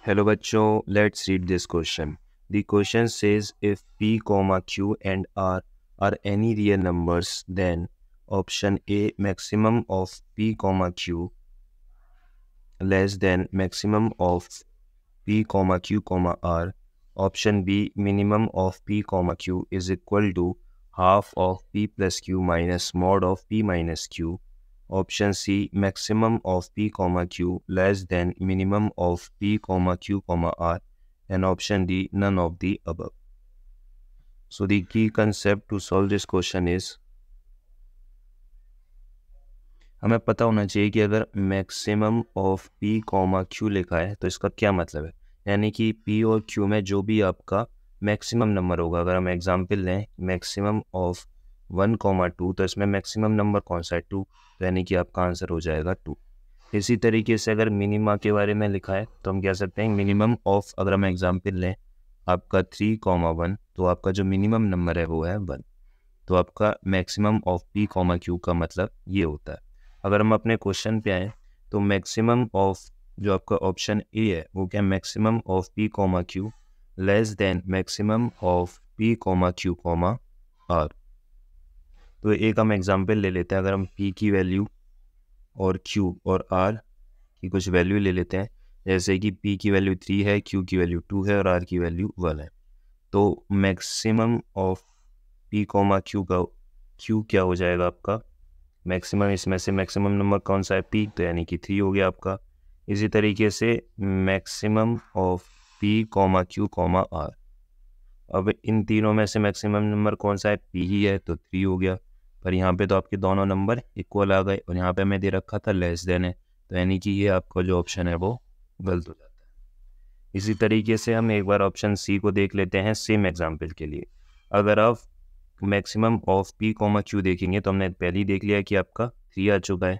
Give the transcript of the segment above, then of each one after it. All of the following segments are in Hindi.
Hello बच्चों, let's read this question. The question says if P, Q and R are any real numbers, then option A maximum of P, Q less than maximum of P, Q, R. Option B minimum of P, Q is equal to half of P plus Q minus mod of P minus Q. Option C maximum of P, Q less than minimum of P, Q, R. And option D none of the above. So the key concept to solve this question is हमें पता होना चाहिए कि अगर मैक्सिमम ऑफ P, Q लिखा है तो इसका क्या मतलब है, यानी कि P और Q में जो भी आपका मैक्सिमम नंबर होगा, अगर हम एग्जांपल लें मैक्सिमम ऑफ 1, 2 तो इसमें मैक्सिमम नंबर कौन सा है 2, तो यानी कि आपका आंसर हो जाएगा 2। इसी तरीके से अगर मिनिमा के बारे में लिखा है तो हम कह सकते हैं मिनिमम ऑफ, अगर हम एग्जांपल लें आपका 3, 1 तो आपका जो मिनिमम नंबर है वो है 1, तो आपका मैक्सिमम ऑफ P, Q का मतलब ये होता है। अगर हम अपने क्वेश्चन पे आए तो मैक्सिमम ऑफ जो आपका ऑप्शन ए है वो क्या, maximum of P, Q less than maximum of P, Q, R। तो एक हम एग्जांपल ले लेते हैं, अगर हम P की वैल्यू और Q और R की कुछ वैल्यू ले लेते हैं, जैसे कि P की वैल्यू 3 है, Q की वैल्यू 2 है और R की वैल्यू 1 है, तो मैक्सिमम ऑफ P, Q का Q क्या हो जाएगा आपका मैक्सिमम, इसमें से मैक्सिमम नंबर कौन सा है P, तो यानी कि 3 हो गया आपका। इसी तरीके से maximum of P, Q, R, अब इन तीनों में से मैक्सिमम नंबर कौन सा है P ही है तो 3 हो गया, पर यहाँ पे तो आपके दोनों नंबर इक्वल आ गए और यहाँ पे मैं दे रखा था लेस देन है, तो यानी कि ये आपका जो ऑप्शन है वो गलत हो जाता है। इसी तरीके से हम एक बार ऑप्शन सी को देख लेते हैं सेम एग्जाम्पल के लिए। अगर आप मैक्सिमम ऑफ P, Q देखेंगे तो हमने पहले ही देख लिया कि आपका 3 आ चुका है।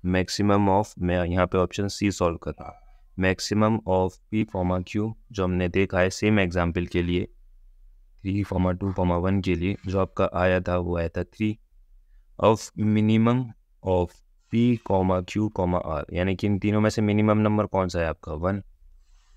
मैक्सिमम ऑफ, मैं यहाँ पे ऑप्शन सी सॉल्व कर रहा हूँ, मैक्सिमम ऑफ P, Q जो हमने देखा है सेम एग्जाम्पल के लिए 3, 2, 1 के लिए जो आपका आया था वो आया था 3 of minimum of P, Q, R, यानी कि इन तीनों में से मिनिमम नंबर कौन सा है आपका 1,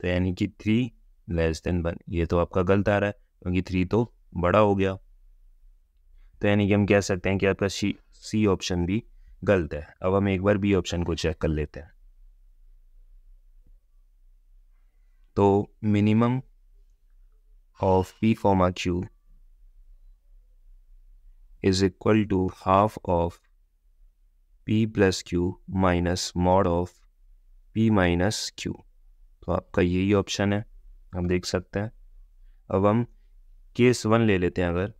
तो यानी कि 3 लेस देन 1, ये तो आपका गलत आ रहा है क्योंकि 3 तो बड़ा हो गया, तो यानी कि हम कह सकते हैं कि आपका सी ऑप्शन भी गलत है। अब हम एक बार बी ऑप्शन को चेक कर लेते हैं। तो minimum of P, Q is equal to half of P plus Q minus mod of P minus Q, तो आपका यही ऑप्शन है, हम देख सकते हैं। अब हम केस 1 ले लेते हैं, अगर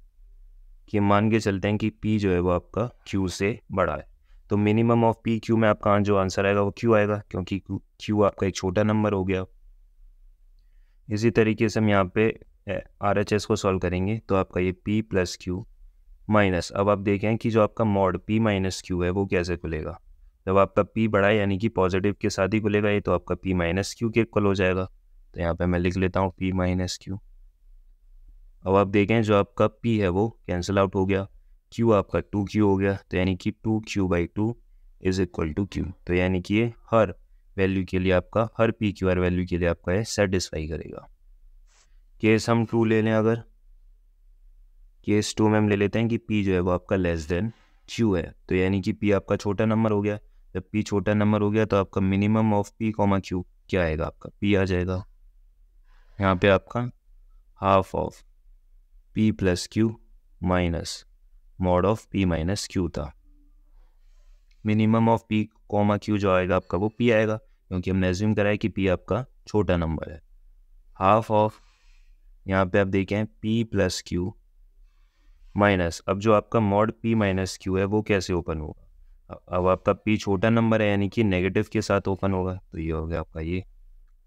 कि मान के चलते हैं कि P जो है वो आपका Q से बड़ा है, तो मिनिमम ऑफ P, Q में आपका जो आंसर आएगा वो Q आएगा क्योंकि Q आपका एक छोटा नंबर हो गया। इसी तरीके से हम यहाँ पे RHS को सॉल्व करेंगे तो आपका ये P प्लस Q माइनस, अब आप देखें कि जो आपका मॉड P माइनस Q है वो कैसे खुलेगा, जब आपका P बड़ा है यानी कि पॉजिटिव के साथ ही खुलेगा ये, तो आपका P माइनस Q के इक्वल हो जाएगा, तो यहाँ पे मैं लिख लेता हूँ P माइनस Q। अब आप देखें जो आपका P है वो कैंसिल आउट हो गया, Q आपका 2Q हो गया, तो यानी कि 2Q/2 is equal to Q, तो यानी कि ये हर वैल्यू के लिए आपका, हर PQR वैल्यू के लिए आपका ये सेटिस्फाई करेगा। केस हम 2 ले लें, अगर केस 2 में हम ले लेते हैं कि P जो है वो आपका लेस देन Q है, तो यानी कि P आपका छोटा नंबर हो गया, जब P छोटा नंबर हो गया तो आपका मिनिमम ऑफ P, Q क्या आएगा आपका P आ जाएगा। यहाँ पे आपका half of P plus Q minus mod of P minus Q था, मिनिमम ऑफ P, Q जो आएगा आपका वो P आएगा क्योंकि हमने एज्यूम करा है कि P आपका छोटा नंबर है। हाफ ऑफ, यहाँ पे आप देखें P प्लस Q माइनस, अब जो आपका मॉड P माइनस Q है वो कैसे ओपन होगा, अब आपका P छोटा नंबर है यानी कि नेगेटिव के साथ ओपन होगा, तो ये हो गया आपका ये,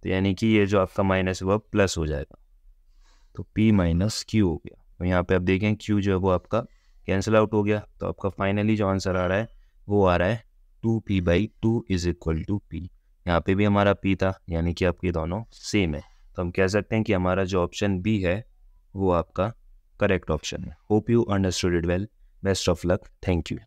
तो यानी कि ये जो आपका माइनस है वो प्लस हो जाएगा, तो P माइनस Q हो गया। तो यहाँ पे आप देखें Q जो है वो आपका कैंसिल आउट हो गया, तो आपका फाइनली जो आंसर आ रहा है वो आ रहा है 2P/2 is equal to P। यहाँ पे भी हमारा P था यानी कि आपके दोनों सेम है, तो हम कह सकते हैं कि हमारा जो ऑप्शन बी है वो आपका करेक्ट ऑप्शन है। Hope you understood it well. Best of luck. Thank you.